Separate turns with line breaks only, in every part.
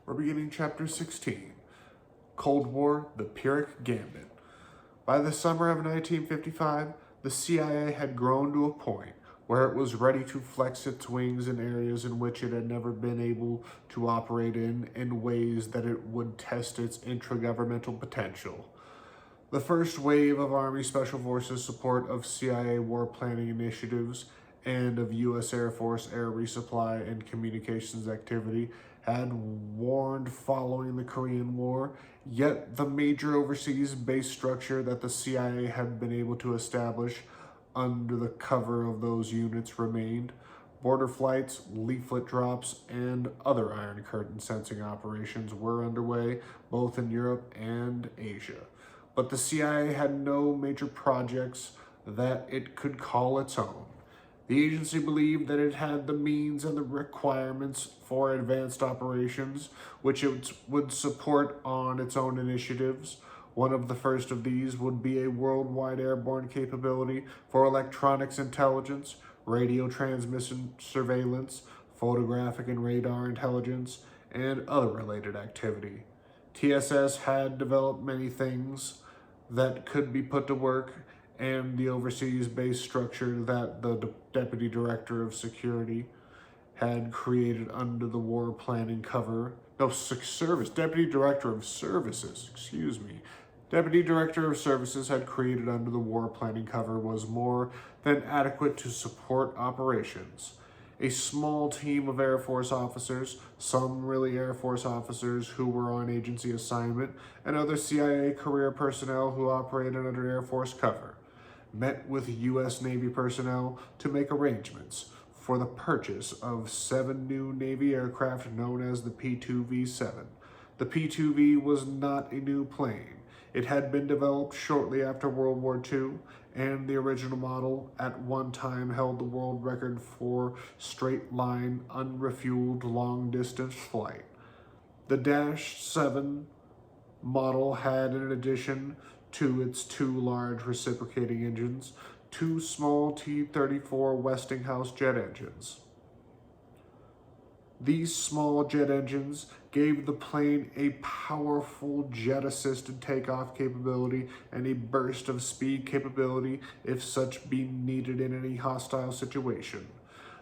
We're beginning Chapter 16, Cold War, the Pyrrhic Gambit. By the summer of 1955, the CIA had grown to a point where it was ready to flex its wings in areas in which it had never been able to operate in ways that it would test its intragovernmental potential. The first wave of Army Special Forces support of CIA war planning initiatives and of U.S. Air Force air resupply and communications activity had warned following the Korean War, yet the major overseas base structure that the CIA had been able to establish under the cover of those units remained. Border flights, leaflet drops, and other Iron Curtain sensing operations were underway both in Europe and Asia. But the CIA had no major projects that it could call its own. The agency believed that it had the means and the requirements for advanced operations, which it would support on its own initiatives. One of the first of these would be a worldwide airborne capability for electronics intelligence, radio transmission surveillance, photographic and radar intelligence, and other related activity. TSS had developed many things that could be put to work, and the overseas base structure that the Deputy Director of Security had created under the war planning cover. Deputy Director of Services, Deputy Director of Services had created under the war planning cover was more than adequate to support operations. A small team of Air Force officers, some really Air Force officers who were on agency assignment, and other CIA career personnel who operated under Air Force cover, met with U.S. Navy personnel to make arrangements for the purchase of 7 new Navy aircraft known as the P-2V-7. The P-2V was not a new plane. It had been developed shortly after World War II, and the original model at one time held the world record for straight-line, unrefueled, long-distance flight. The Dash 7 model had, in addition to its 2 large reciprocating engines, 2 small T-34 Westinghouse jet engines. These small jet engines gave the plane a powerful jet-assisted takeoff capability and a burst of speed capability if such be needed in any hostile situation.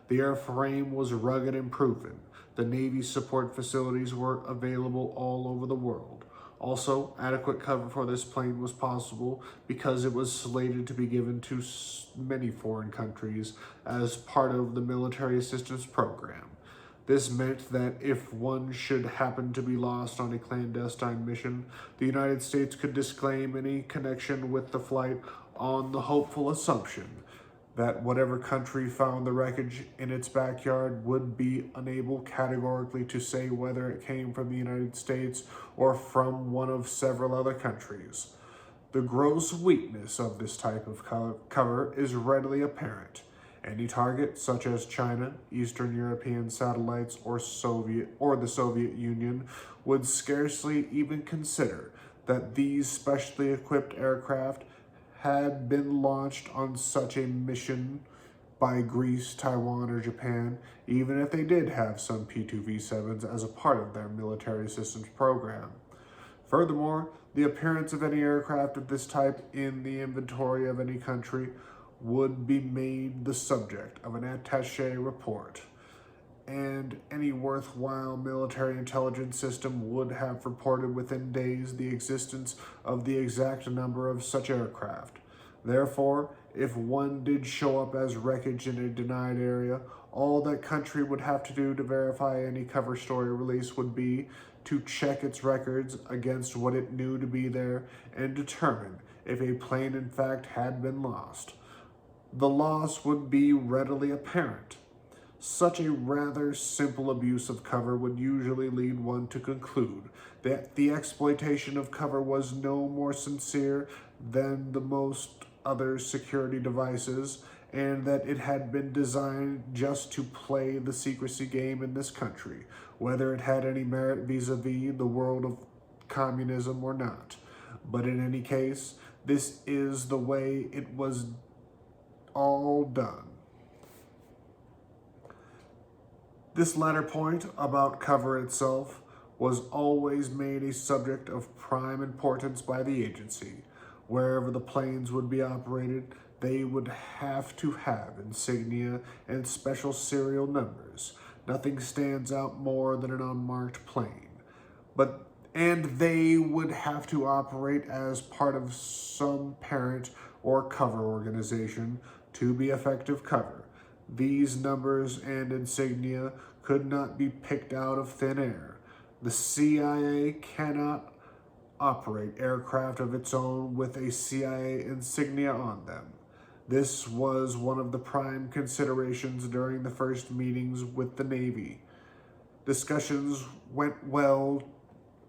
The airframe was rugged and proven. The Navy's support facilities were available all over the world. Also, adequate cover for this plane was possible because it was slated to be given to many foreign countries as part of the military assistance program. This meant that if one should happen to be lost on a clandestine mission, the United States could disclaim any connection with the flight on the hopeful assumption that whatever country found the wreckage in its backyard would be unable categorically to say whether it came from the United States or from one of several other countries. The gross weakness of this type of cover is readily apparent. Any target, such as China, Eastern European satellites, or the Soviet Union, would scarcely even consider that these specially equipped aircraft had been launched on such a mission by Greece, Taiwan, or Japan, even if they did have some P-2V-7s as a part of their military assistance program. Furthermore, the appearance of any aircraft of this type in the inventory of any country would be made the subject of an attaché report, and any worthwhile military intelligence system would have reported within days the existence of the exact number of such aircraft. Therefore, if one did show up as wreckage in a denied area, all that country would have to do to verify any cover story release would be to check its records against what it knew to be there and determine if a plane in fact had been lost. The loss would be readily apparent. Such a rather simple abuse of cover would usually lead one to conclude that the exploitation of cover was no more sincere than the most other security devices, and that it had been designed just to play the secrecy game in this country, whether it had any merit vis-a-vis the world of communism or not. But in any case, this is the way it was all done. This latter point about cover itself was always made a subject of prime importance by the agency. Wherever the planes would be operated, they would have to have insignia and special serial numbers. Nothing stands out more than an unmarked plane. And they would have to operate as part of some parent or cover organization to be effective cover. These numbers and insignia could not be picked out of thin air. The CIA cannot operate aircraft of its own with a CIA insignia on them. This was one of the prime considerations during the first meetings with the Navy. Discussions went well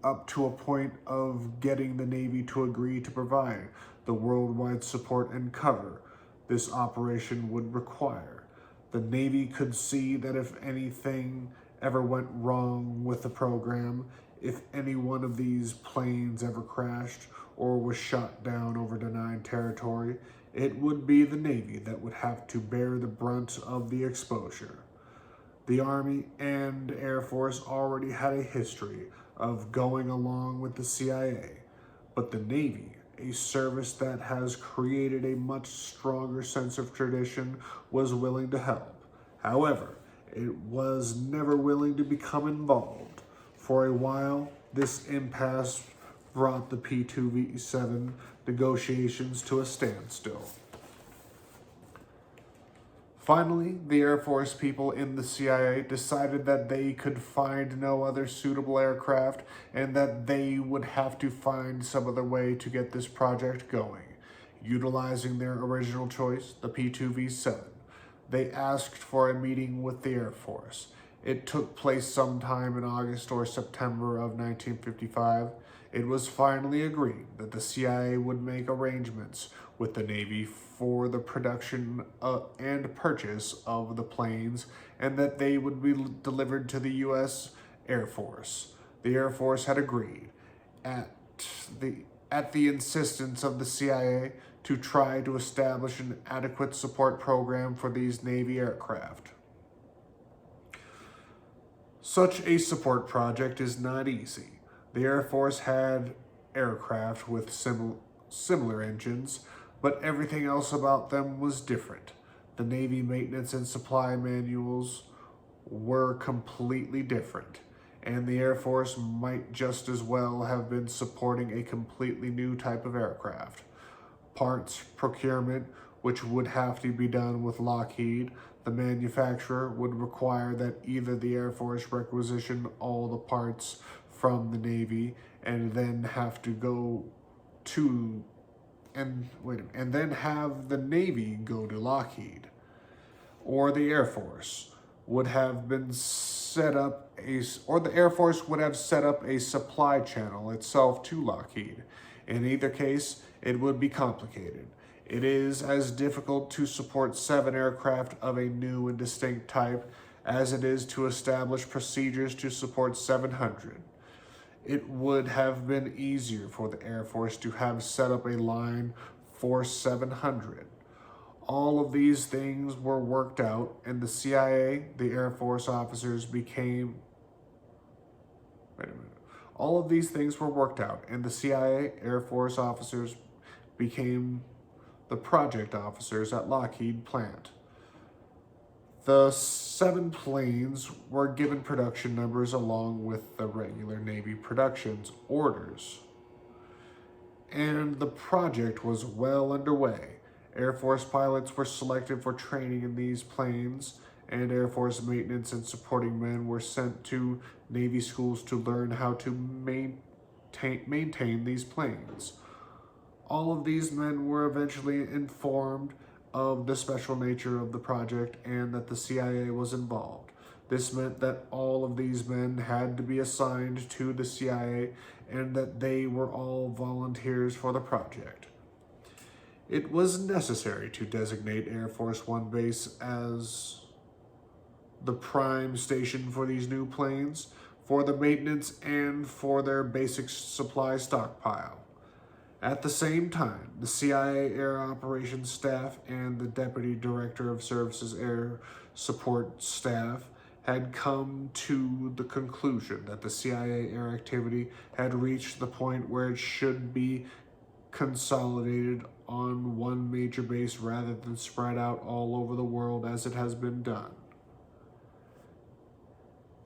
up to a point of getting the Navy to agree to provide the worldwide support and cover this operation would require. The Navy could see that if anything ever went wrong with the program, if any one of these planes ever crashed or was shot down over denied territory, it would be the Navy that would have to bear the brunt of the exposure. The Army and Air Force already had a history of going along with the CIA, but the Navy, a service that has created a much stronger sense of tradition, was willing to help. However, it was never willing to become involved. For a while, this impasse brought the P2V7 negotiations to a standstill. Finally, the Air Force people in the CIA decided that they could find no other suitable aircraft and that they would have to find some other way to get this project going. Utilizing their original choice, the P2V7, they asked for a meeting with the Air Force. It took place sometime in August or September of 1955. It was finally agreed that the CIA would make arrangements with the Navy for the production and purchase of the planes, and that they would be delivered to the U.S. Air Force. The Air Force had agreed, at the insistence of the CIA, to try to establish an adequate support program for these Navy aircraft. Such a support project is not easy. The Air Force had aircraft with similar engines, but everything else about them was different. The Navy maintenance and supply manuals were completely different, and the Air Force might just as well have been supporting a completely new type of aircraft. Parts procurement, which would have to be done with Lockheed, the manufacturer, would require that either the Air Force requisition all the parts from the Navy and then have the Navy go to Lockheed, or the Air Force would have set up a supply channel itself to Lockheed. In either case, it would be complicated. It is as difficult to support 7 aircraft of a new and distinct type as it is to establish procedures to support 700. It would have been easier for the Air Force to have set up a line for 700. All of these things were worked out, and the CIA, the Air Force officers became... All of these things were worked out, and the CIA, Air Force officers became the project officers at Lockheed plant. The 7 planes were given production numbers along with the regular Navy productions orders, and the project was well underway. Air Force pilots were selected for training in these planes, and Air Force maintenance and supporting men were sent to Navy schools to learn how to maintain these planes. All of these men were eventually informed of the special nature of the project and that the CIA was involved. This meant that all of these men had to be assigned to the CIA and that they were all volunteers for the project. It was necessary to designate Air Force One Base as the prime station for these new planes, for the maintenance and for their basic supply stockpile. At the same time, the CIA Air Operations Staff and the Deputy Director of Services Air Support Staff had come to the conclusion that the CIA air activity had reached the point where it should be consolidated on one major base rather than spread out all over the world as it has been done.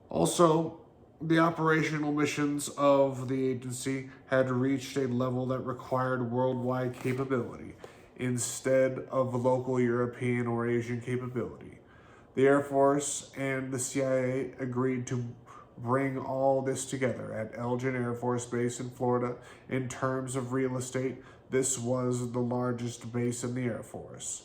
Also, the operational missions of the agency had reached a level that required worldwide capability instead of local European or Asian capability. The Air Force and the CIA agreed to bring all this together at Elgin Air Force Base in Florida. In terms of real estate, this was the largest base in the Air Force,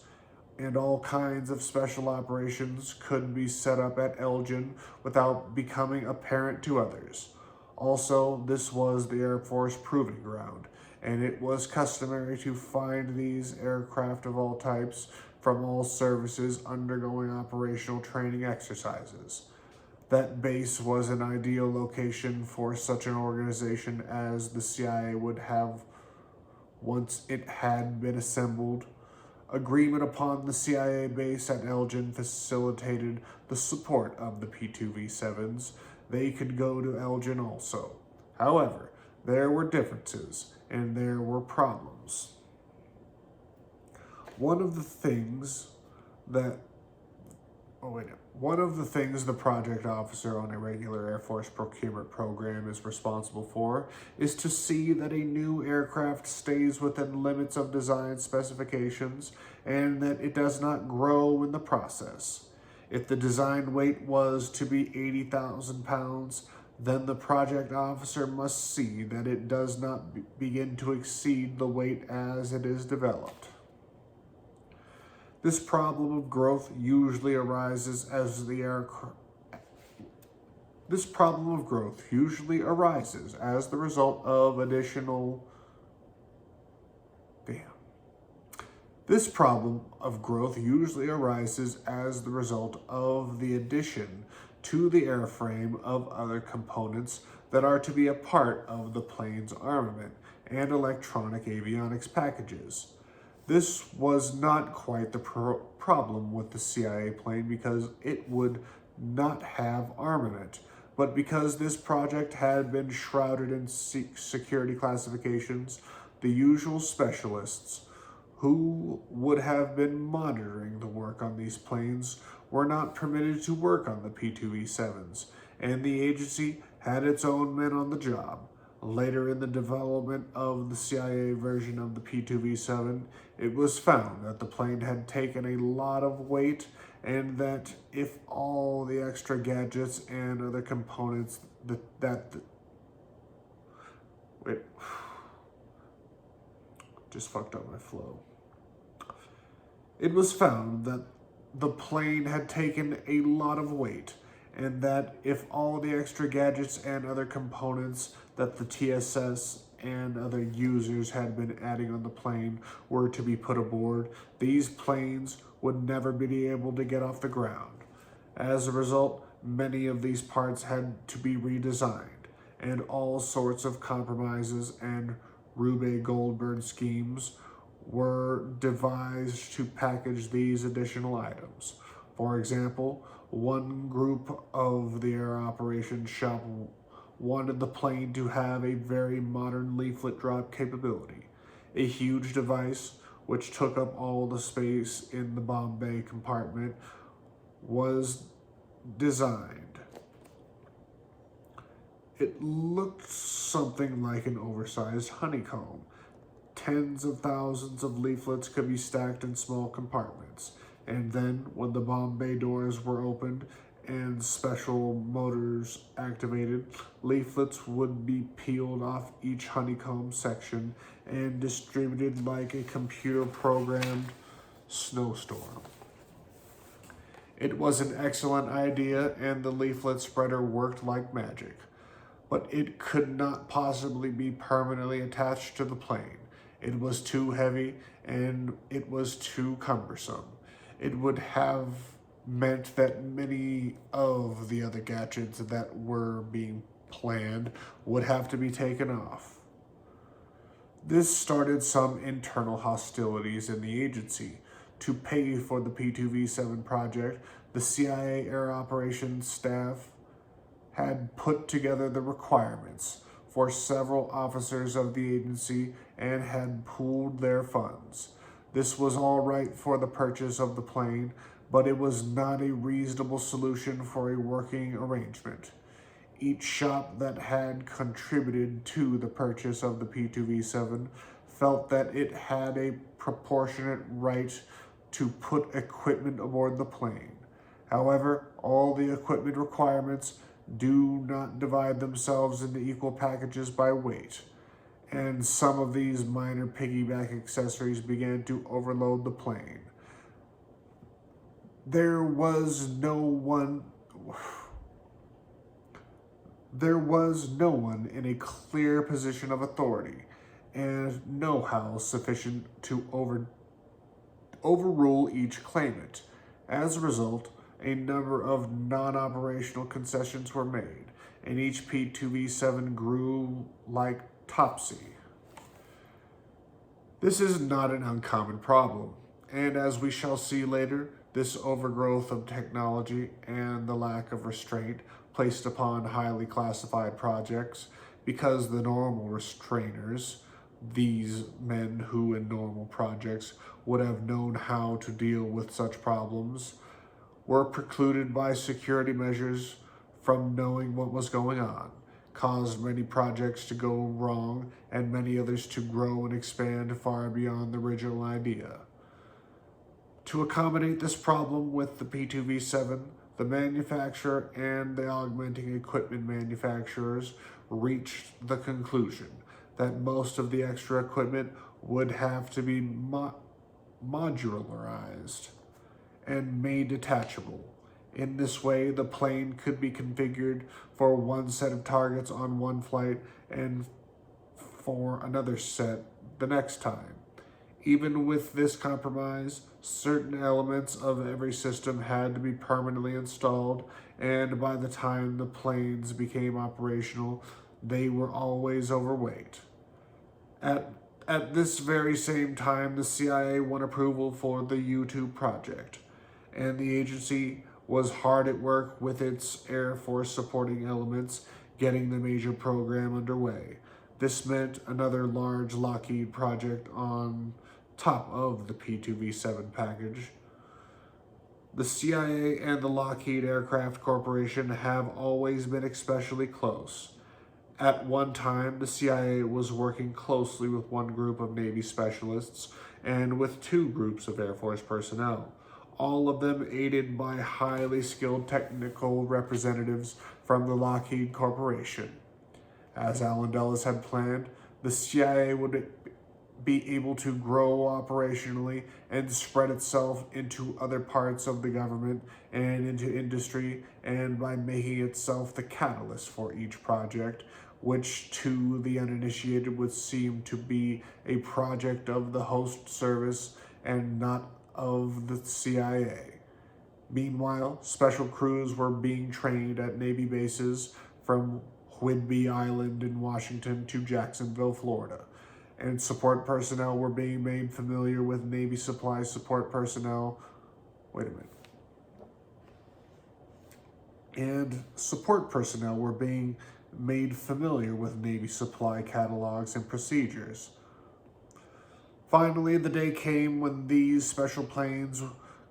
and all kinds of special operations could be set up at Elgin without becoming apparent to others. Also, this was the Air Force proving ground, and it was customary to find these aircraft of all types from all services undergoing operational training exercises. That base was an ideal location for such an organization as the CIA would have once it had been assembled. Agreement upon the CIA base at Elgin facilitated the support of the P2V7s. They could go to Elgin also. However, there were differences and there were problems. One of the things the project officer on a regular Air Force procurement program is responsible for is to see that a new aircraft stays within limits of design specifications and that it does not grow in the process. If the design weight was to be 80,000 pounds, then the project officer must see that it does not begin to exceed the weight as it is developed. This problem of growth usually arises as the result of additional This problem of growth usually arises as the result of the addition to the airframe of other components that are to be a part of the plane's armament and electronic avionics packages. This was not quite the problem with the CIA plane because it would not have armament, but because this project had been shrouded in security classifications, the usual specialists who would have been monitoring the work on these planes were not permitted to work on the P2V7s, and the agency had its own men on the job. Later in the development of the CIA version of the P2V7, it was found that the plane had taken a lot of weight and that if all the extra gadgets and other components just fucked up my flow. It was found that the plane had taken a lot of weight and that if all the extra gadgets and other components that the TSS and other users had been adding on the plane were to be put aboard, these planes would never be able to get off the ground. As a result, many of these parts had to be redesigned, and all sorts of compromises and Rube Goldberg schemes were devised to package these additional items. For example, one group of the air operations shop wanted the plane to have a very modern leaflet drop capability. A huge device, which took up all the space in the bomb bay compartment, was designed. It looked something like an oversized honeycomb. Tens of thousands of leaflets could be stacked in small compartments, and then when the bomb bay doors were opened and special motors activated, leaflets would be peeled off each honeycomb section and distributed like a computer-programmed snowstorm. It was an excellent idea, and the leaflet spreader worked like magic, but it could not possibly be permanently attached to the plane. It was too heavy and it was too cumbersome. It would have meant that many of the other gadgets that were being planned would have to be taken off. This started some internal hostilities in the agency. To pay for the P2V7 project, The CIA Air Operations staff had put together the requirements for several officers of the agency and had pooled their funds. This was all right for the purchase of the plane, but it was not a reasonable solution for a working arrangement. Each shop that had contributed to the purchase of the P2V7 felt that it had a proportionate right to put equipment aboard the plane. However, all the equipment requirements do not divide themselves into equal packages by weight, and some of these minor piggyback accessories began to overload the plane. There was no one in a clear position of authority and know-how sufficient to overrule each claimant. As a result, a number of non-operational concessions were made, and each P2V7 grew like Topsy. This is not an uncommon problem, and as we shall see later, this overgrowth of technology and the lack of restraint placed upon highly classified projects, because the normal restrainers, these men who in normal projects would have known how to deal with such problems, were precluded by security measures from knowing what was going on, caused many projects to go wrong and many others to grow and expand far beyond the original idea. To accommodate this problem with the P2V7, the manufacturer and the augmenting equipment manufacturers reached the conclusion that most of the extra equipment would have to be modularized and made detachable. In this way, the plane could be configured for one set of targets on one flight and for another set the next time. Even with this compromise, certain elements of every system had to be permanently installed, and by the time the planes became operational, they were always overweight. At this very same time, the CIA won approval for the U-2 project, and the agency was hard at work with its Air Force supporting elements, getting the major program underway. This meant another large Lockheed project on top of the P2V7 package. The CIA and the Lockheed Aircraft Corporation have always been especially close. At one time, the CIA was working closely with one group of Navy specialists and with two groups of Air Force personnel, all of them aided by highly skilled technical representatives from the Lockheed Corporation. As Allen Dulles had planned, the CIA would be able to grow operationally and spread itself into other parts of the government and into industry, and by making itself the catalyst for each project, which to the uninitiated would seem to be a project of the host service and not of the CIA. Meanwhile, special crews were being trained at Navy bases from Whidbey Island in Washington to Jacksonville, Florida, and support personnel were being made familiar with Navy supply support personnel. And support personnel were being made familiar with Navy supply catalogs and procedures. Finally, the day came when these special planes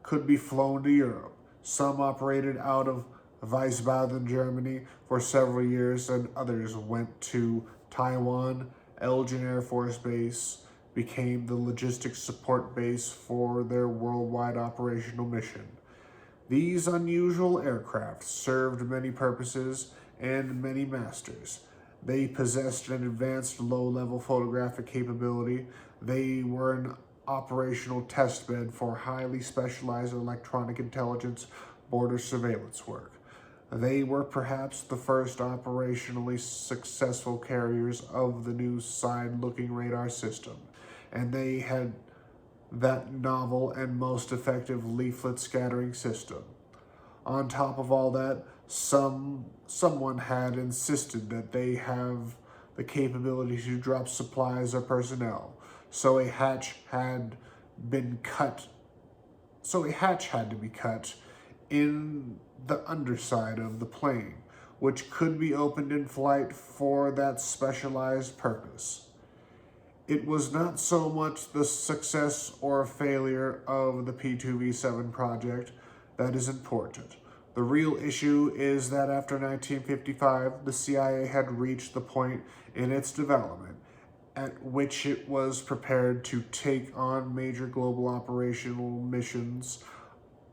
could be flown to Europe. Some operated out of Wiesbaden, Germany for several years, and others went to Taiwan. Elgin Air Force Base became the logistics support base for their worldwide operational mission. These unusual aircraft served many purposes and many masters. They possessed an advanced low-level photographic capability. They were an operational testbed for highly specialized electronic intelligence border surveillance work. They were perhaps the first operationally successful carriers of the new side-looking radar system, and they had that novel and most effective leaflet scattering system. On top of all that, someone had insisted that they have the capability to drop supplies or personnel, so a hatch had to be cut in the underside of the plane, which could be opened in flight for that specialized purpose. It was not so much the success or failure of the P2V7 project that is important. The real issue is that after 1955, the CIA had reached the point in its development at which it was prepared to take on major global operational missions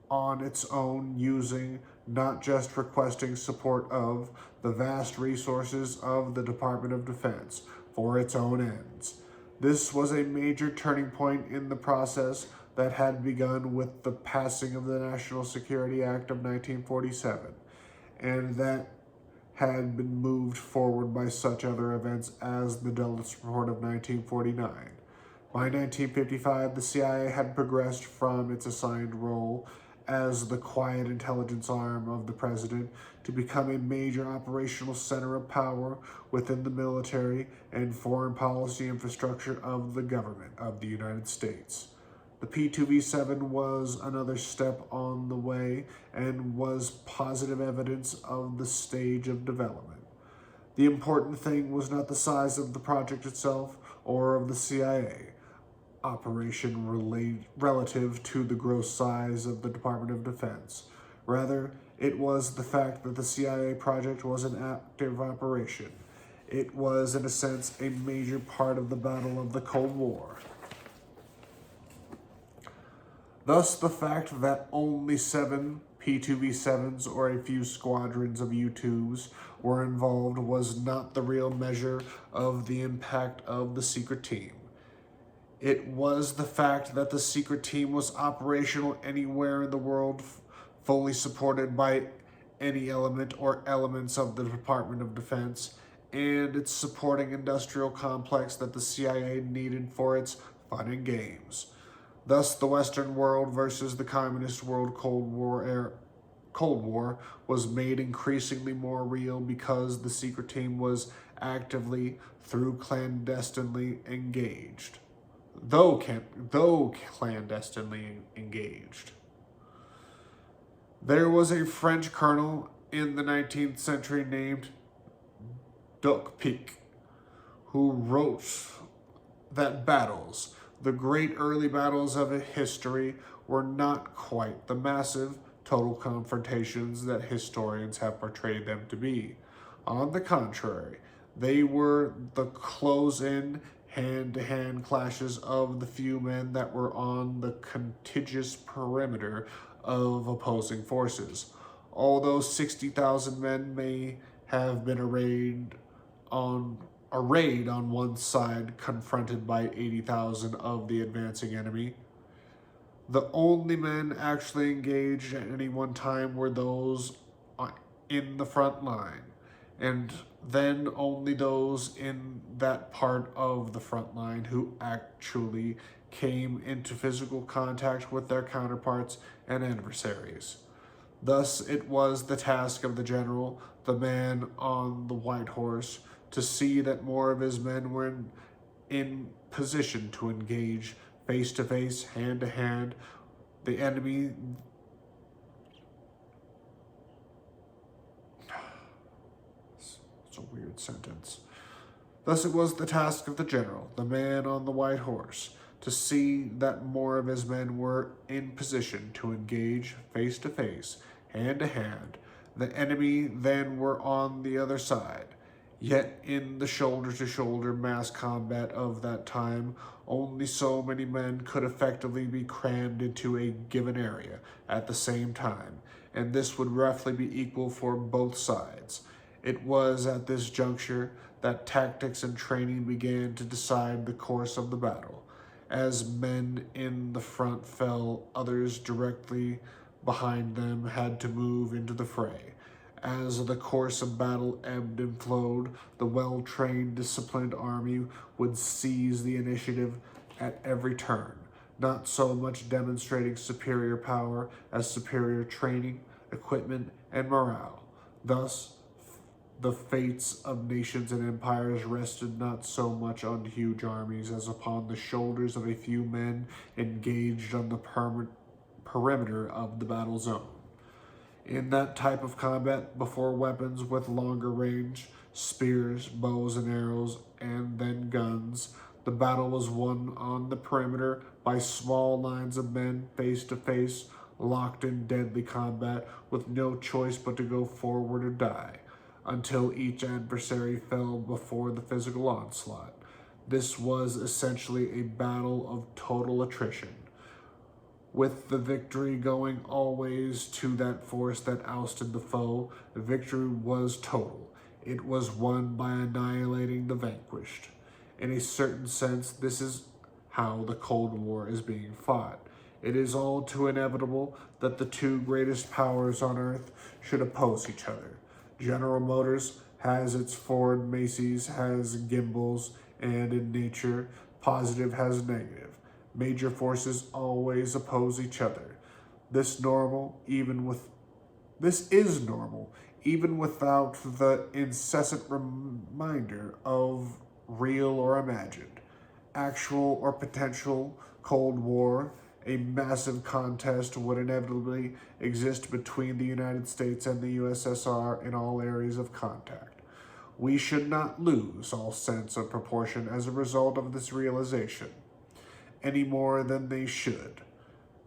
on its own, using, not just requesting support of, the vast resources of the Department of Defense for its own ends. This was a major turning point in the process that had begun with the passing of the National Security Act of 1947, and that had been moved forward by such other events as the Dulles Report of 1949. By 1955, the CIA had progressed from its assigned role as the quiet intelligence arm of the president to become a major operational center of power within the military and foreign policy infrastructure of the government of the United States. The P2V7 was another step on the way and was positive evidence of the stage of development. The important thing was not the size of the project itself or of the CIA operation relative to the gross size of the Department of Defense. Rather, it was the fact that the CIA project was an active operation. It was, in a sense, a major part of the battle of the Cold War. Thus, the fact that only 7 P2V7s or a few squadrons of U-2s were involved was not the real measure of the impact of the secret team. It was the fact that the secret team was operational anywhere in the world, fully supported by any element or elements of the Department of Defense and its supporting industrial complex that the CIA needed for its fun and games. Thus, the Western world versus the Communist world Cold War was made increasingly more real because the secret team was actively, though clandestinely engaged. There was a French colonel in the 19th century named Pyrrhic, who wrote that battles, the great early battles of history, were not quite the massive, total confrontations that historians have portrayed them to be. On the contrary, they were the close-in, hand-to-hand clashes of the few men that were on the contiguous perimeter of opposing forces. Although 60,000 men may have been arrayed on one side, confronted by 80,000 of the advancing enemy, the only men actually engaged at any one time were those in the front line, and then only those in that part of the front line who actually came into physical contact with their counterparts and adversaries. Thus, it was the task of the general, the man on the white horse, to see that more of his men were in position to engage face-to-face, hand-to-hand, the enemy. It's a weird sentence. Thus it was the task of the general, the man on the white horse, to see that more of his men were in position to engage face-to-face, hand-to-hand. The enemy then were on the other side. Yet in the shoulder-to-shoulder mass combat of that time, only so many men could effectively be crammed into a given area at the same time, and this would roughly be equal for both sides. It was at this juncture that tactics and training began to decide the course of the battle. As men in the front fell, others directly behind them had to move into the fray. As the course of battle ebbed and flowed, the well-trained, disciplined army would seize the initiative at every turn, not so much demonstrating superior power as superior training, equipment, and morale. Thus, the fates of nations and empires rested not so much on huge armies as upon the shoulders of a few men engaged on the perimeter of the battle zone. In that type of combat, before weapons with longer range, spears, bows and arrows, and then guns, the battle was won on the perimeter by small lines of men face to face, locked in deadly combat with no choice but to go forward or die, until each adversary fell before the physical onslaught. This was essentially a battle of total attrition, with the victory going always to that force that ousted the foe. The victory was total. It was won by annihilating the vanquished. In a certain sense, this is how the Cold War is being fought. It is all too inevitable that the two greatest powers on Earth should oppose each other. General Motors has its Ford, Macy's has Gimbals, and in nature, positive has negative. Major forces always oppose each other. This is normal, even without the incessant reminder of real or imagined, actual or potential Cold War. A massive contest would inevitably exist between the United States and the USSR in all areas of contact. We should not lose all sense of proportion as a result of this realization, any more than they should.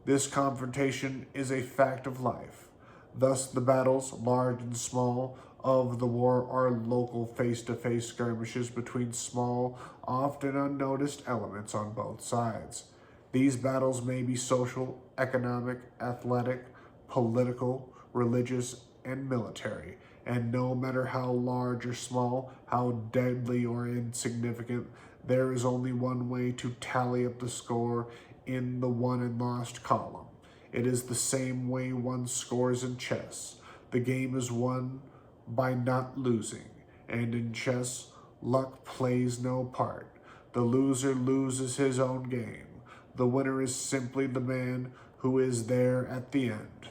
This confrontation is a fact of life. Thus, the battles, large and small, of the war are local face-to-face skirmishes between small, often unnoticed elements on both sides. These battles may be social, economic, athletic, political, religious, and military, and no matter how large or small, how deadly or insignificant, there is only one way to tally up the score in the won and lost column. It is the same way one scores in chess. The game is won by not losing, and in chess, luck plays no part. The loser loses his own game. The winner is simply the man who is there at the end.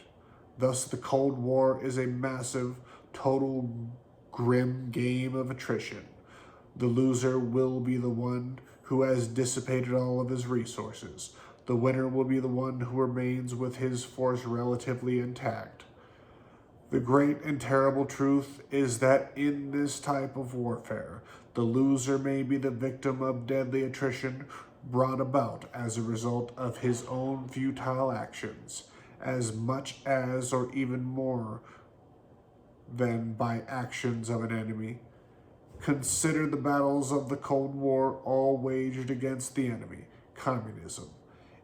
Thus, the Cold War is a massive, total, grim game of attrition. The loser will be the one who has dissipated all of his resources. The winner will be the one who remains with his force relatively intact. The great and terrible truth is that in this type of warfare, the loser may be the victim of deadly attrition brought about as a result of his own futile actions, as much as or even more than by actions of an enemy. Consider the battles of the Cold War all waged against the enemy, communism.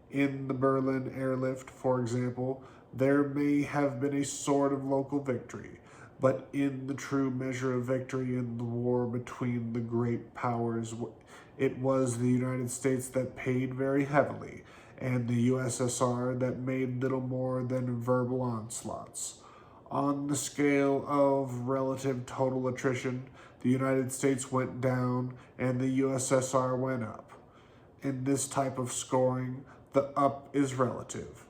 In the Berlin airlift, for example, there may have been a sort of local victory, but in the true measure of victory in the war between the great powers, it was the United States that paid very heavily, and the USSR that made little more than verbal onslaughts. On the scale of relative total attrition, the United States went down and the USSR went up. In this type of scoring, the up is relative.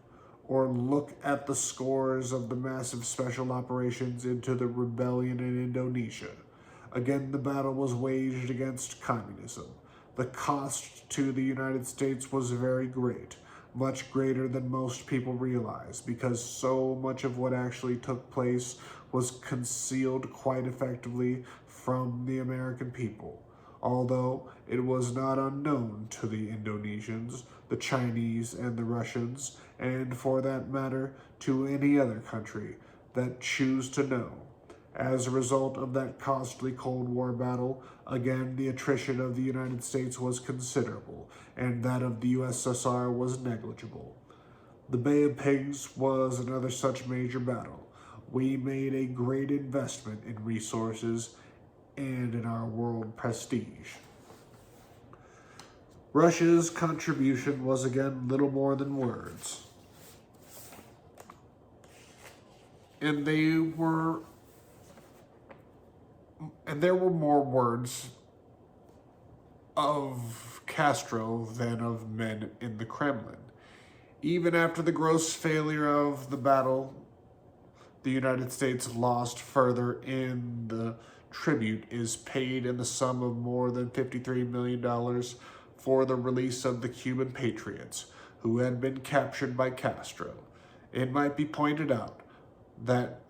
Or look at the scores of the massive special operations into the rebellion in Indonesia. Again, the battle was waged against communism. The cost to the United States was very great, much greater than most people realize, because so much of what actually took place was concealed quite effectively from the American people, although it was not unknown to the Indonesians, the Chinese, and the Russians, and for that matter, to any other country that choose to know. As a result of that costly Cold War battle, again, the attrition of the United States was considerable, and that of the USSR was negligible. The Bay of Pigs was another such major battle. We made a great investment in resources and in our world prestige. Russia's contribution was again little more than words. And there were more words of Castro than of men in the Kremlin. Even after the gross failure of the battle, the United States lost further in the tribute is paid in the sum of more than $53 million for the release of the Cuban patriots who had been captured by Castro. It might be pointed out that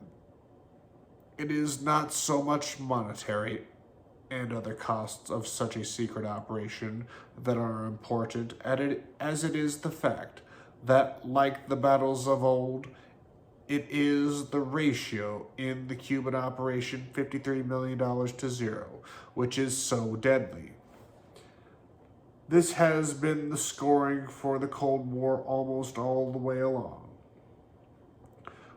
it is not so much monetary and other costs of such a secret operation that are important as it is the fact that, like the battles of old, it is the ratio in the Cuban operation, $53 million to 0, which is so deadly. This has been the scoring for the Cold War almost all the way along.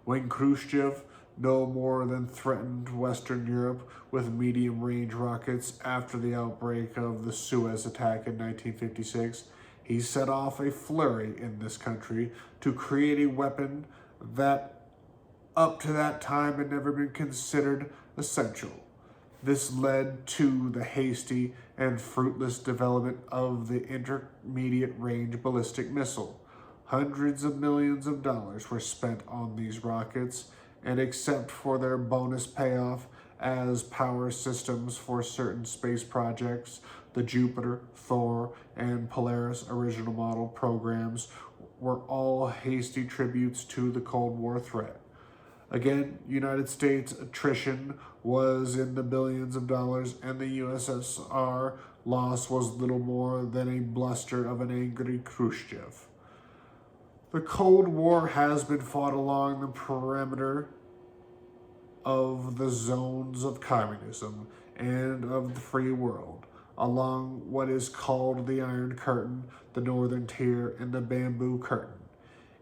When Khrushchev no more than threatened Western Europe with medium-range rockets after the outbreak of the Suez attack in 1956, he set off a flurry in this country to create a weapon that up to that time had never been considered essential. This led to the hasty and fruitless development of the intermediate-range ballistic missile. Hundreds of millions of dollars were spent on these rockets, and except for their bonus payoff as power systems for certain space projects, the Jupiter, Thor, and Polaris original model programs were all hasty tributes to the Cold War threat. Again, United States attrition was in the billions of dollars, and the USSR loss was little more than a bluster of an angry Khrushchev. The Cold War has been fought along the perimeter of the zones of communism and of the free world, along what is called the Iron Curtain, the Northern Tier, and the Bamboo Curtain.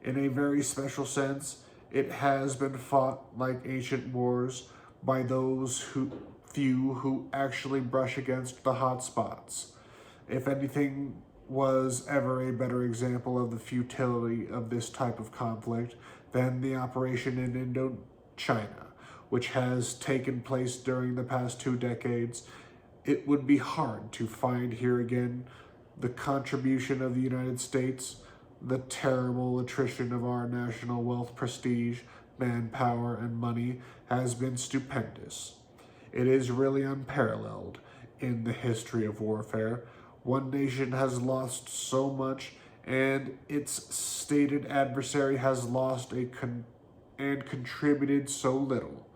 In a very special sense, it has been fought like ancient wars by those few who actually brush against the hot spots. If anything was ever a better example of the futility of this type of conflict than the operation in Indochina, which has taken place during the past 2 decades, it would be hard to find here again the contribution of the United States. The terrible attrition of our national wealth, prestige, manpower, and money has been stupendous. It is really unparalleled in the history of warfare. One nation has lost so much, and its stated adversary has lost and contributed so little.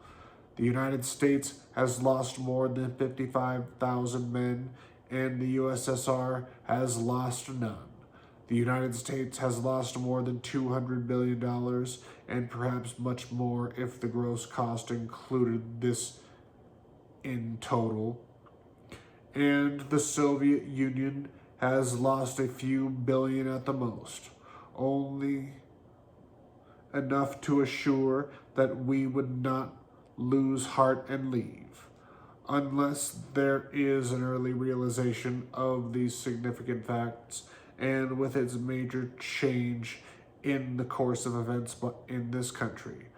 The United States has lost more than 55,000 men, and the USSR has lost none. The United States has lost more than $200 billion, and perhaps much more if the gross cost included this in total. And the Soviet Union has lost a few billion at the most, only enough to assure that we would not lose heart and leave, unless there is an early realization of these significant facts, and with its major change in the course of events in this country.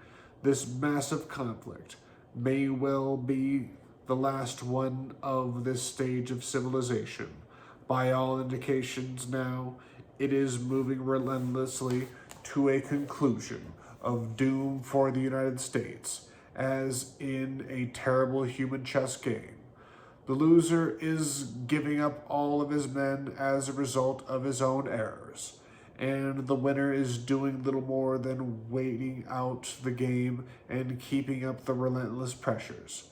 This massive conflict may well be the last one of this stage of civilization. By all indications now, it is moving relentlessly to a conclusion of doom for the United States, as in a terrible human chess game. The loser is giving up all of his men as a result of his own errors, and the winner is doing little more than waiting out the game and keeping up the relentless pressures.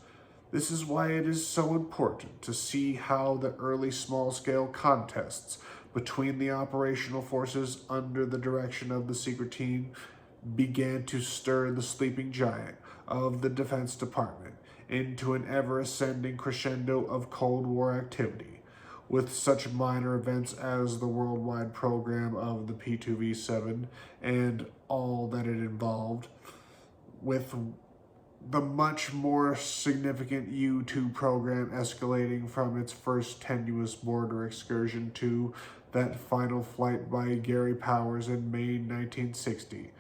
This is why it is so important to see how the early small-scale contests between the operational forces under the direction of the secret team began to stir the sleeping giant of the Defense Department into an ever-ascending crescendo of Cold War activity, with such minor events as the worldwide program of the P2V7 and all that it involved, with the much more significant U-2 program escalating from its first tenuous border excursion to that final flight by Gary Powers in May 1960.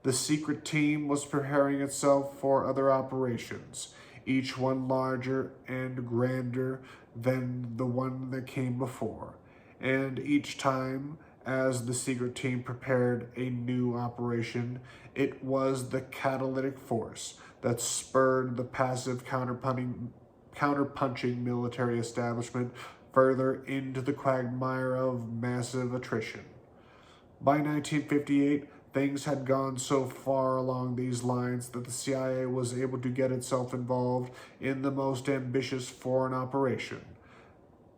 The secret team was preparing itself for other operations, each one larger and grander than the one that came before. And each time, as the secret team prepared a new operation, it was the catalytic force that spurred the passive counterpunching military establishment further into the quagmire of massive attrition. By 1958, Things had gone so far along these lines that the CIA was able to get itself involved in the most ambitious foreign operation.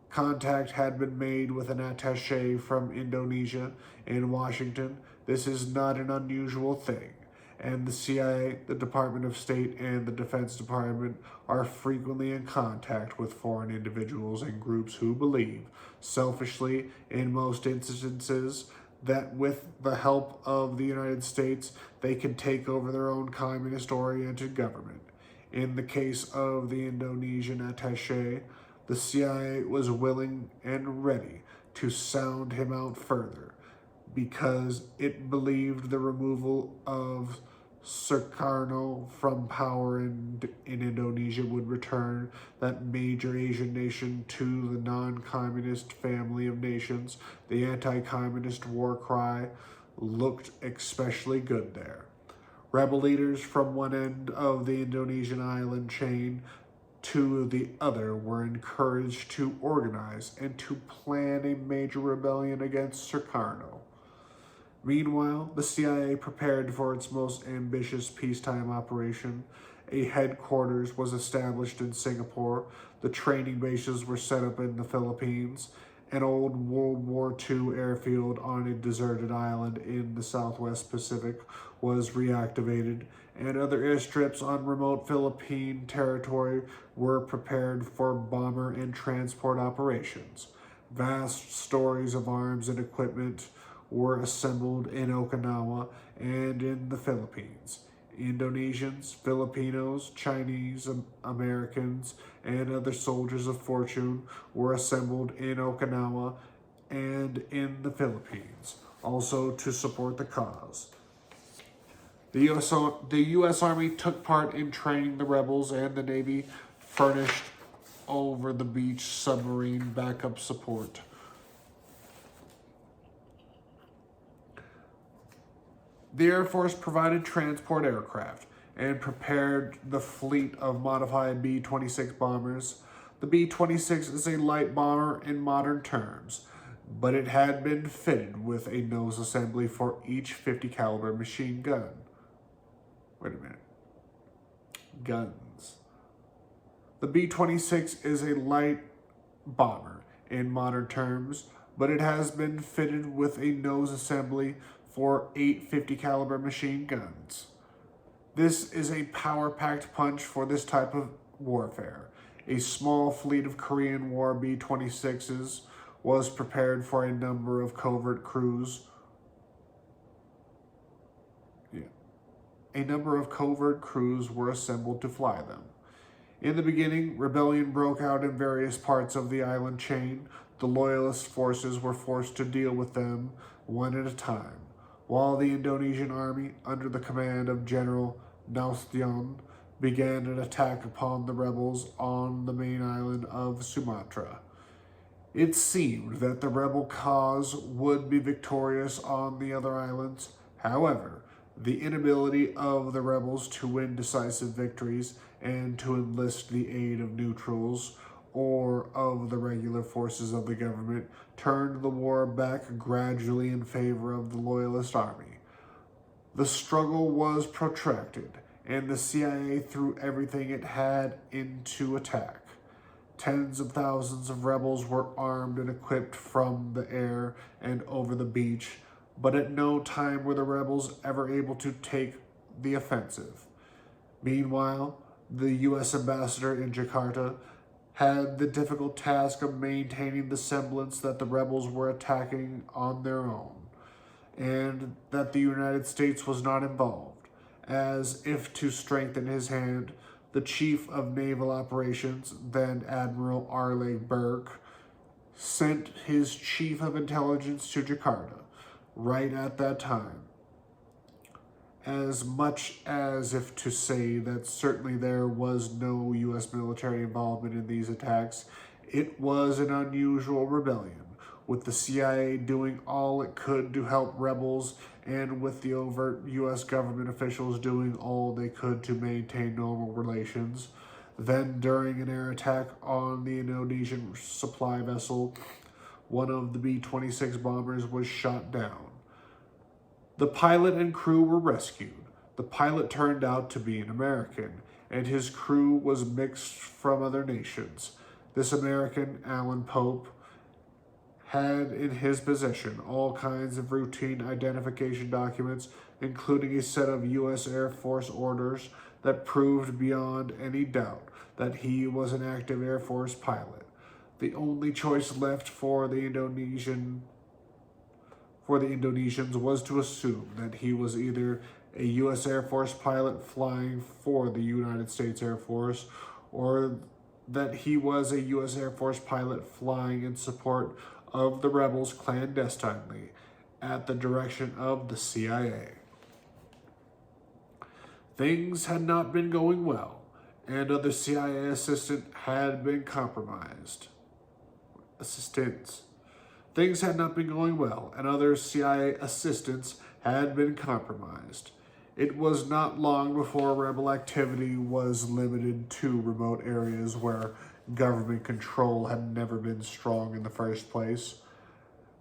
Contact had been made with an attaché from Indonesia in Washington. This is not an unusual thing, and the CIA, the Department of State, and the Defense Department are frequently in contact with foreign individuals and groups who believe, selfishly in most instances, that with the help of the United States, they can take over their own communist-oriented government. In the case of the Indonesian attaché, the CIA was willing and ready to sound him out further because it believed the removal of Sukarno from power in Indonesia would return that major Asian nation to the non-communist family of nations. The anti-communist war cry looked especially good there. Rebel leaders from one end of the Indonesian island chain to the other were encouraged to organize and to plan a major rebellion against Sukarno. Meanwhile, the CIA prepared for its most ambitious peacetime operation. A headquarters was established in Singapore. The training bases were set up in the Philippines. An old World War II airfield on a deserted island in the Southwest Pacific was reactivated, and other airstrips on remote Philippine territory were prepared for bomber and transport operations. Vast stores of arms and equipment were assembled in Okinawa and in the Philippines. Indonesians, Filipinos, Chinese, Americans, and other soldiers of fortune were assembled in Okinawa and in the Philippines, also to support the cause. The U.S. Army took part in training the rebels, and the Navy furnished over-the-beach submarine backup support. The Air Force provided transport aircraft and prepared the fleet of modified B-26 bombers. The B-26 is a light bomber in modern terms, but it had been fitted with a nose assembly for each 50 caliber machine gun. Wait a minute. Guns. The B-26 is a light bomber in modern terms, but it has been fitted with a nose assembly for 8 50 caliber machine guns. This is a power-packed punch for this type of warfare. A small fleet of Korean War B-26s was prepared for a number of covert crews. A number of covert crews were assembled to fly them. In the beginning, rebellion broke out in various parts of the island chain. The loyalist forces were forced to deal with them one at a time, while the Indonesian army, under the command of General Nasution, began an attack upon the rebels on the main island of Sumatra. It seemed that the rebel cause would be victorious on the other islands. However, the inability of the rebels to win decisive victories and to enlist the aid of neutrals or of the regular forces of the government turned the war back gradually in favor of the loyalist army. The struggle was protracted, and the CIA threw everything it had into attack. Tens of thousands of rebels were armed and equipped from the air and over the beach, but at no time were the rebels ever able to take the offensive. Meanwhile, the U.S. ambassador in Jakarta had the difficult task of maintaining the semblance that the rebels were attacking on their own, and that the United States was not involved. As if to strengthen his hand, the Chief of Naval Operations, then Admiral Arleigh Burke, sent his Chief of Intelligence to Jakarta right at that time, as much as if to say that certainly there was no U.S. military involvement in these attacks. It was an unusual rebellion, with the CIA doing all it could to help rebels and with the overt U.S. government officials doing all they could to maintain normal relations. Then, during an air attack on the Indonesian supply vessel, one of the B-26 bombers was shot down. The pilot and crew were rescued. The pilot turned out to be an American, and his crew was mixed from other nations. This American, Alan Pope, had in his possession all kinds of routine identification documents, including a set of U.S. Air Force orders that proved beyond any doubt that he was an active Air Force pilot. The only choice left for the Indonesians was to assume that he was either a U.S. Air Force pilot flying for the United States Air Force, or that he was a U.S. Air Force pilot flying in support of the rebels clandestinely at the direction of the CIA. Things had not been going well, and other CIA assistants had been compromised. Things had not been going well, and other CIA assistants had been compromised. It was not long before rebel activity was limited to remote areas where government control had never been strong in the first place.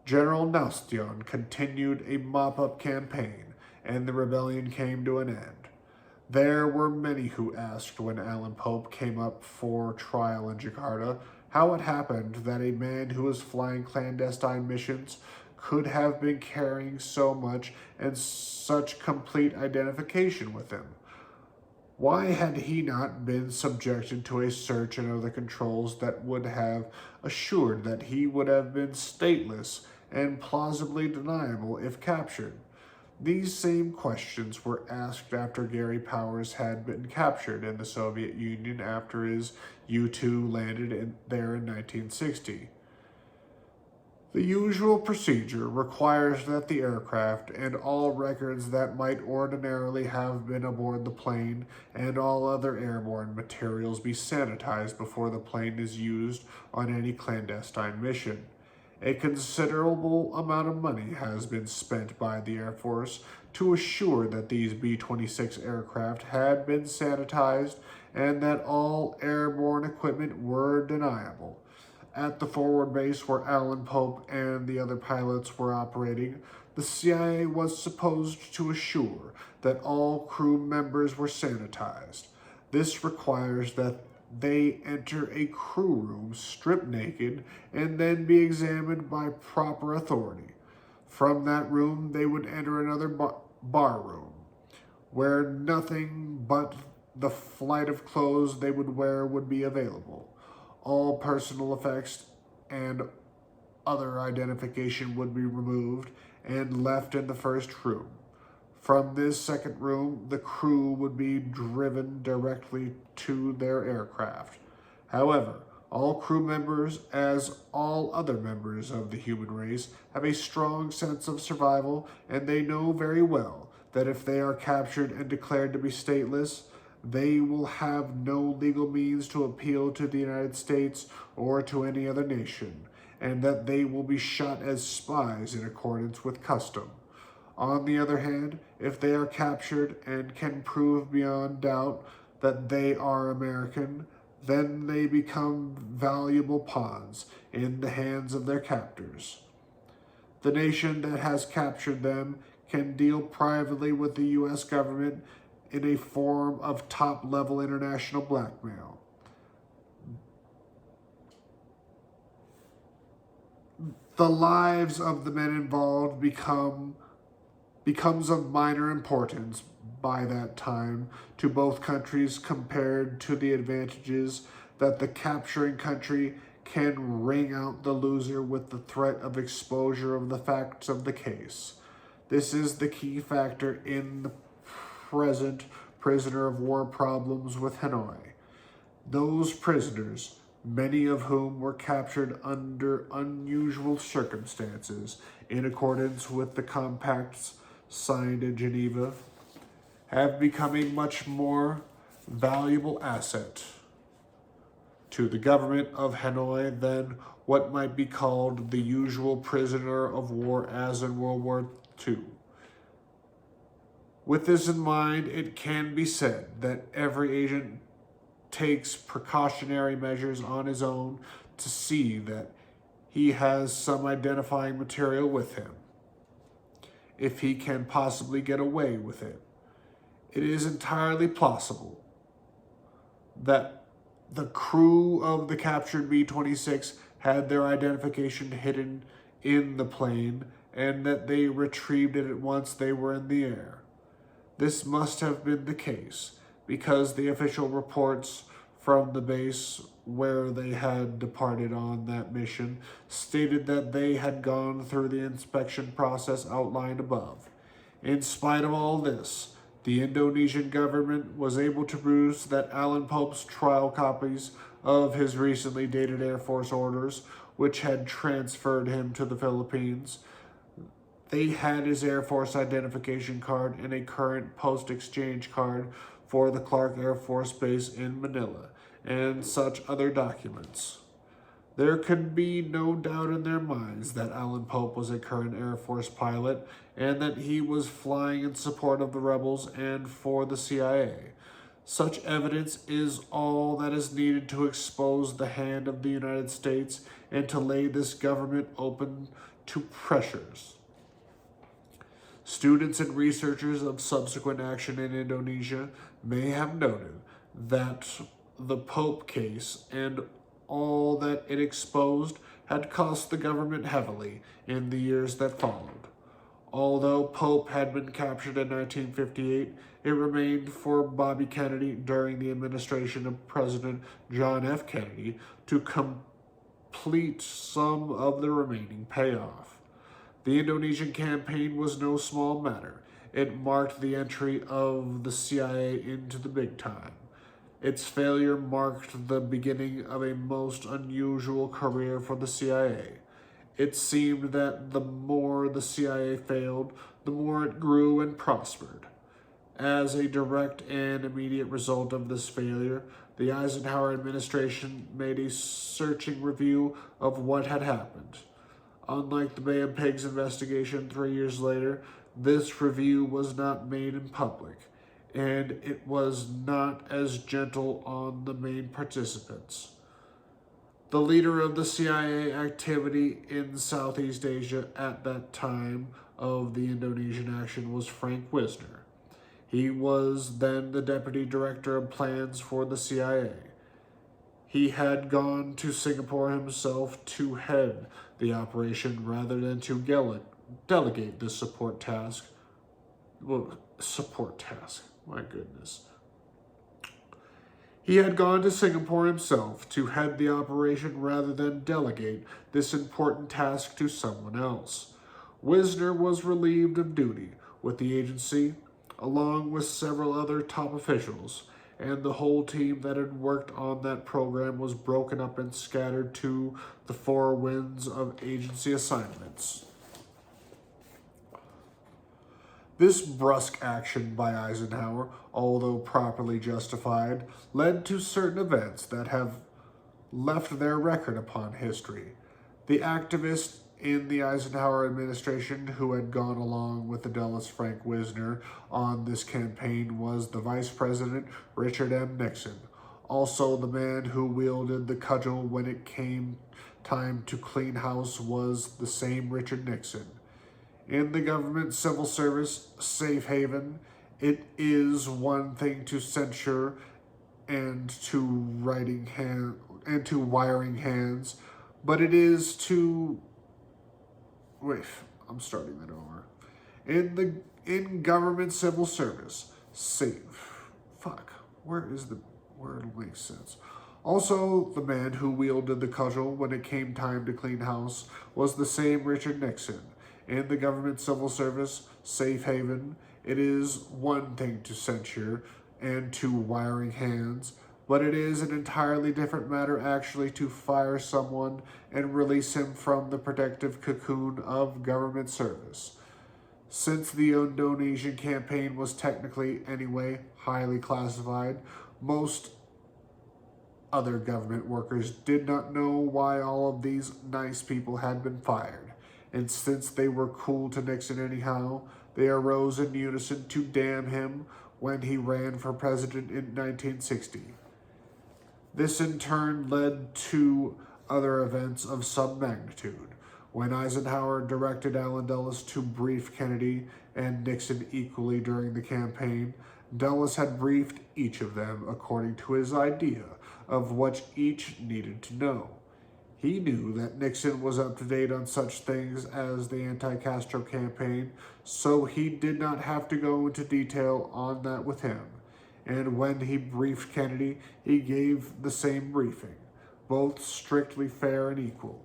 General Naustion continued a mop-up campaign, and the rebellion came to an end. There were many who asked when Alan Pope came up for trial in Jakarta how it happened that a man who was flying clandestine missions could have been carrying so much and such complete identification with him. Why had he not been subjected to a search and other controls that would have assured that he would have been stateless and plausibly deniable if captured? These same questions were asked after Gary Powers had been captured in the Soviet Union after his U-2 landed there in 1960. The usual procedure requires that the aircraft and all records that might ordinarily have been aboard the plane and all other airborne materials be sanitized before the plane is used on any clandestine mission. A considerable amount of money has been spent by the Air Force to assure that these B-26 aircraft had been sanitized and that all airborne equipment were deniable. At the forward base where Alan Pope and the other pilots were operating, the CIA was supposed to assure that all crew members were sanitized. This requires that they enter a crew room stripped naked and then be examined by proper authority. From that room, they would enter another bar room, where nothing but the flight of clothes they would wear would be available. All personal effects and other identification would be removed and left in the first room. From this second room, the crew would be driven directly to their aircraft. However, all crew members, as all other members of the human race, have a strong sense of survival, and they know very well that if they are captured and declared to be stateless, they will have no legal means to appeal to the United States or to any other nation, and that they will be shot as spies in accordance with custom. On the other hand, if they are captured and can prove beyond doubt that they are American, then they become valuable pawns in the hands of their captors. The nation that has captured them can deal privately with the U.S. government in a form of top-level international blackmail. The lives of the men involved becomes of minor importance by that time to both countries compared to the advantages that the capturing country can wring out the loser with the threat of exposure of the facts of the case. This is the key factor in the present prisoner of war problems with Hanoi. Those prisoners, many of whom were captured under unusual circumstances in accordance with the compacts signed in Geneva, have become a much more valuable asset to the government of Hanoi than what might be called the usual prisoner of war as in World War II. With this in mind, it can be said that every agent takes precautionary measures on his own to see that he has some identifying material with him. if he can possibly get away with it. It is entirely plausible that the crew of the captured B-26 had their identification hidden in the plane and that they retrieved it once they were in the air. This must have been the case because the official reports from the base where they had departed on that mission stated that they had gone through the inspection process outlined above. In spite of all this, the Indonesian government was able to produce that Alan Pope's trial copies of his recently dated Air Force orders, which had transferred him to the Philippines. They had his Air Force identification card and a current post-exchange card for the Clark Air Force Base in Manila, and such other documents. There could be no doubt in their minds that Alan Pope was a current Air Force pilot and that he was flying in support of the rebels and for the CIA. Such evidence is all that is needed to expose the hand of the United States and to lay this government open to pressures. Students and researchers of subsequent action in Indonesia may have noted that the Pope case and all that it exposed had cost the government heavily in the years that followed. Although Pope had been captured in 1958, it remained for Bobby Kennedy during the administration of President John F. Kennedy to complete some of the remaining payoff. The Indonesian campaign was no small matter. It marked the entry of the CIA into the big time. Its failure marked the beginning of a most unusual career for the CIA. It seemed that the more the CIA failed, the more it grew and prospered. As a direct and immediate result of this failure, the Eisenhower administration made a searching review of what had happened. Unlike the Bay of Pigs investigation 3 years later, this review was not made in public, and it was not as gentle on the main participants. The leader of the CIA activity in Southeast Asia at that time of the Indonesian action was Frank Wisner. He was then the deputy director of plans for the CIA. He had gone to Singapore himself to head the operation rather than to delegate the support task. My goodness. He had gone to Singapore himself to head the operation rather than delegate this important task to someone else. Wisner was relieved of duty with the agency, along with several other top officials, and the whole team that had worked on that program was broken up and scattered to the four winds of agency assignments. This brusque action by Eisenhower, although properly justified, led to certain events that have left their record upon history. The activist in the Eisenhower administration who had gone along with the Dulles Frank Wisner on this campaign was the Vice President Richard M. Nixon, also the man who wielded the cudgel when it came time to clean house was the same Richard Nixon. In the government civil service safe haven, it is one thing to censure and to wiring hands, but it is to in government civil service where it'll make sense. Also, the man who wielded the cudgel when it came time to clean house was the same Richard Nixon. In the government civil service safe haven, it is one thing to censure and to wiring hands, but it is an entirely different matter actually to fire someone and release him from the protective cocoon of government service. Since the Indonesian campaign was technically, anyway, highly classified, most other government workers did not know why all of these nice people had been fired. And since they were cool to Nixon anyhow, they arose in unison to damn him when he ran for president in 1960. This in turn led to other events of some magnitude. When Eisenhower directed Allen Dulles to brief Kennedy and Nixon equally during the campaign, Dulles had briefed each of them according to his idea of what each needed to know. He knew that Nixon was up to date on such things as the anti-Castro campaign, so he did not have to go into detail on that with him. And when he briefed Kennedy, he gave the same briefing, both strictly fair and equal.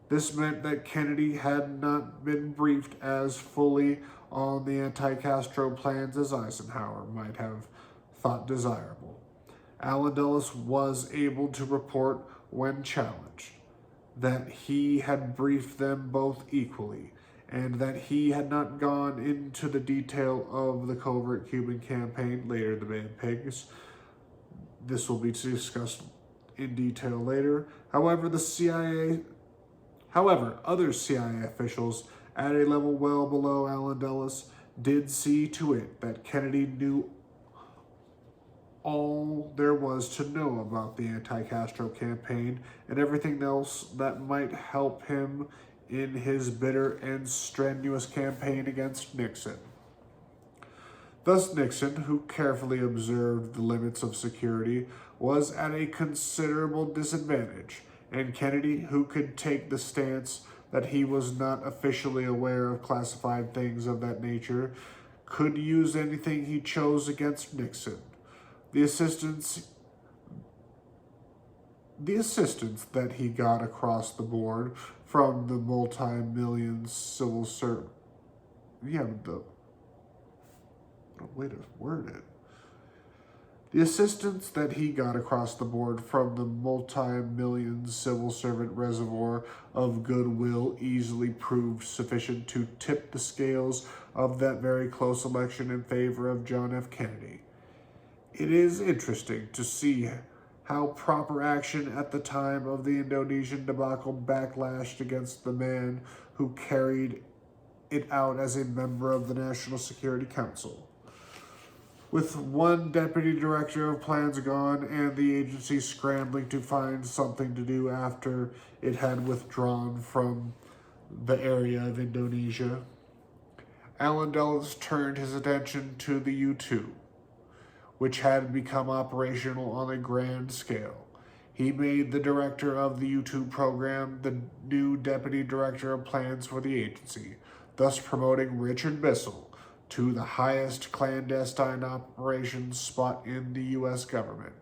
This meant that Kennedy had not been briefed as fully on the anti-Castro plans as Eisenhower might have thought desirable. Allen Dulles was able to report, when challenged, that he had briefed them both equally, and that he had not gone into the detail of the covert Cuban campaign, later the Bad Pigs. This will be discussed in detail later. However, other CIA officials at a level well below Allen Dulles did see to it that Kennedy knew all there was to know about the anti-Castro campaign and everything else that might help him in his bitter and strenuous campaign against Nixon. Thus Nixon, who carefully observed the limits of security, was at a considerable disadvantage, and Kennedy, who could take the stance that he was not officially aware of classified things of that nature, could use anything he chose against Nixon. The assistance that he got across the board from the multi-million civil servant. The assistance that he got across the board from the multi-million civil servant reservoir of goodwill easily proved sufficient to tip the scales of that very close election in favor of John F. Kennedy. It is interesting to see how proper action at the time of the Indonesian debacle backlashed against the man who carried it out as a member of the National Security Council. With one deputy director of plans gone and the agency scrambling to find something to do after it had withdrawn from the area of Indonesia, Allen Dulles turned his attention to the U-2, which had become operational on a grand scale. He made the director of the U-2 program the new deputy director of plans for the agency, thus promoting Richard Bissell to the highest clandestine operations spot in the U.S. government.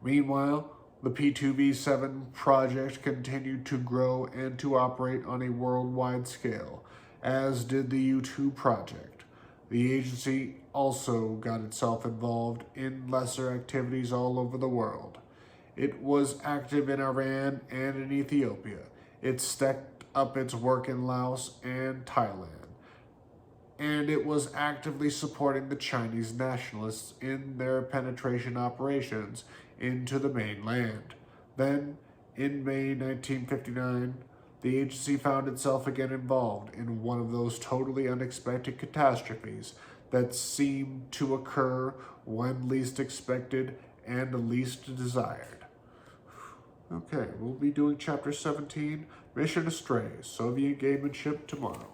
Meanwhile, the P2V7 project continued to grow and to operate on a worldwide scale, as did the U-2 project. The agency also got itself involved in lesser activities all over the world. It was active in Iran and in Ethiopia. It stepped up its work in Laos and Thailand. And it was actively supporting the Chinese nationalists in their penetration operations into the mainland. Then, in May 1959, the agency found itself again involved in one of those totally unexpected catastrophes that seem to occur when least expected and least desired. Okay, we'll be doing Chapter 17, Mission Astray, Soviet Gamemanship, tomorrow.